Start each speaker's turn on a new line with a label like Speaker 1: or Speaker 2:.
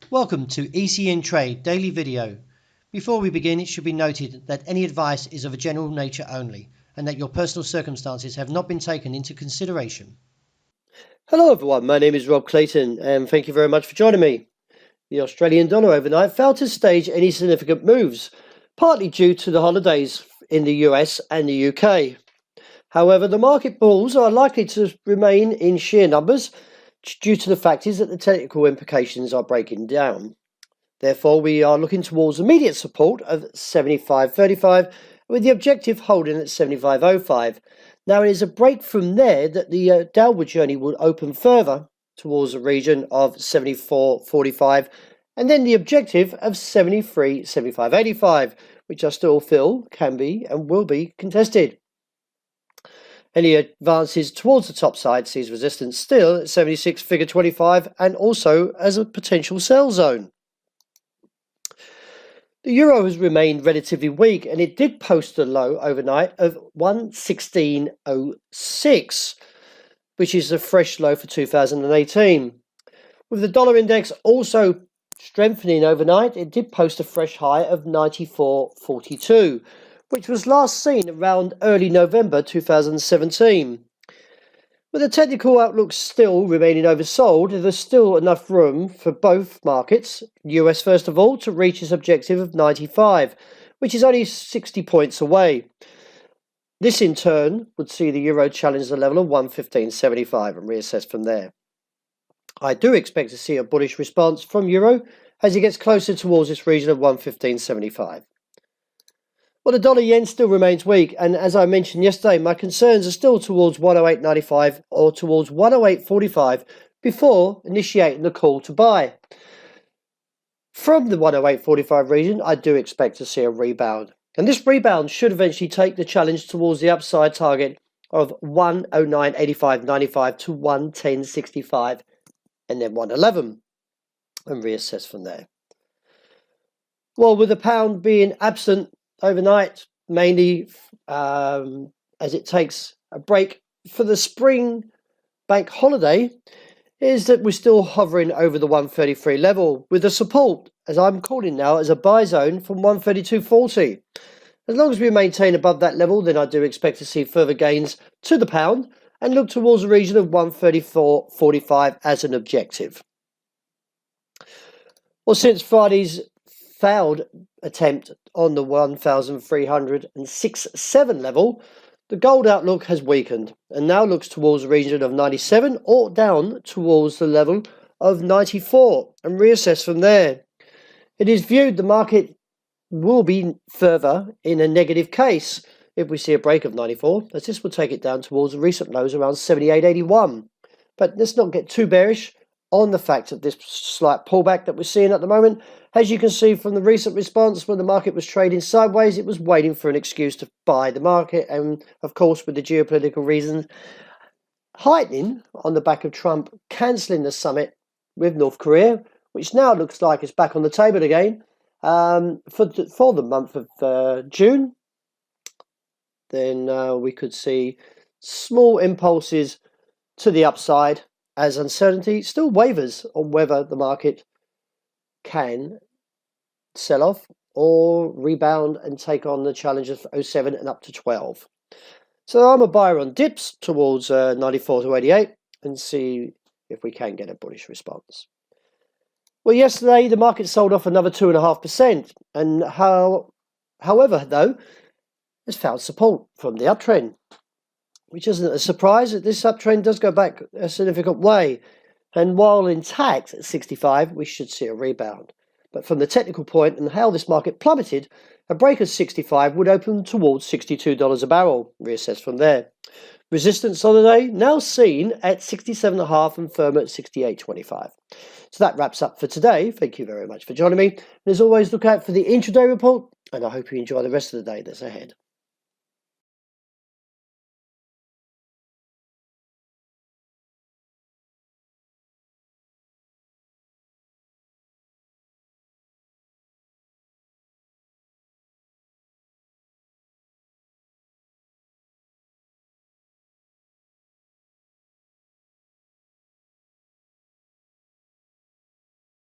Speaker 1: Welcome to ECN Trade Daily Video. Before we begin, it should be noted that any advice is of a general nature only and that your personal circumstances have not been taken into consideration.
Speaker 2: Hello everyone, my name is Rob Clayton and thank you very much for joining me. The Australian dollar overnight failed to stage any significant moves, partly due to the holidays in the US and the UK. However, the market bulls are likely to remain in sheer numbers due to the fact is that the technical implications are breaking down. Therefore, we are looking towards immediate support of 75.35 with the objective holding at 75.05. Now, it is a break from there that the downward journey will open further towards a region of 74.45 and then the objective of 73.75.85, which I still feel can be and will be contested. Any advances towards the top side sees resistance still at 76 figure 25 and also as a potential sell zone. The euro has remained relatively weak and it did post a low overnight of 116.06, which is a fresh low for 2018. With the dollar index also strengthening overnight, it did post a fresh high of 94.42, which was last seen around early November 2017. With the technical outlook still remaining oversold, there's still enough room for both markets, US first of all, to reach its objective of 95, which is only 60 points away. This in turn would see the euro challenge the level of 115.75 and reassess from there. I do expect to see a bullish response from euro as it gets closer towards this region of 115.75. Well, the dollar yen still remains weak, and as I mentioned yesterday, my concerns are still towards 108.95 or towards 108.45 before initiating the call to buy. From the 108.45 region, I do expect to see a rebound, and this rebound should eventually take the challenge towards the upside target of 109.85.95 to 110.65 and then 111 and reassess from there. Well, with the pound being absent overnight, mainly as it takes a break for the spring bank holiday, is that we're still hovering over the 133 level with the support, as I'm calling now, as a buy zone from 132.40. As long as we maintain above that level, then I do expect to see further gains to the pound and look towards a region of 134.45 as an objective. Well, since Friday's failed attempt on the 1,306.7 level, the gold outlook has weakened and now looks towards a region of 97 or down towards the level of 94 and reassess from there. It is viewed the market will be further in a negative case if we see a break of 94, as this will take it down towards the recent lows around 78.81. But let's not get too bearish on the fact of this slight pullback that we're seeing at the moment. As you can see from the recent response, when the market was trading sideways, it was waiting for an excuse to buy the market, and of course with the geopolitical reasons heightening on the back of Trump cancelling the summit with North Korea, which now looks like it's back on the table again for the month of June, then we could see small impulses to the upside as uncertainty still wavers on whether the market can sell off or rebound and take on the challenge of 07 and up to 12. So I'm a buyer on dips towards 94 to 88 and see if we can get a bullish response. Well, yesterday the market sold off another 2.5%, and however, though, has found support from the uptrend, which isn't a surprise that this uptrend does go back a significant way. And while intact at 65, we should see a rebound. But from the technical point and how this market plummeted, a break of 65 would open towards $62 a barrel. Reassess from there. Resistance on the day now seen at 67.5 and firm at 68.25. So that wraps up for today. Thank you very much for joining me. And as always, look out for the intraday report, and I hope you enjoy the rest of the day that's ahead.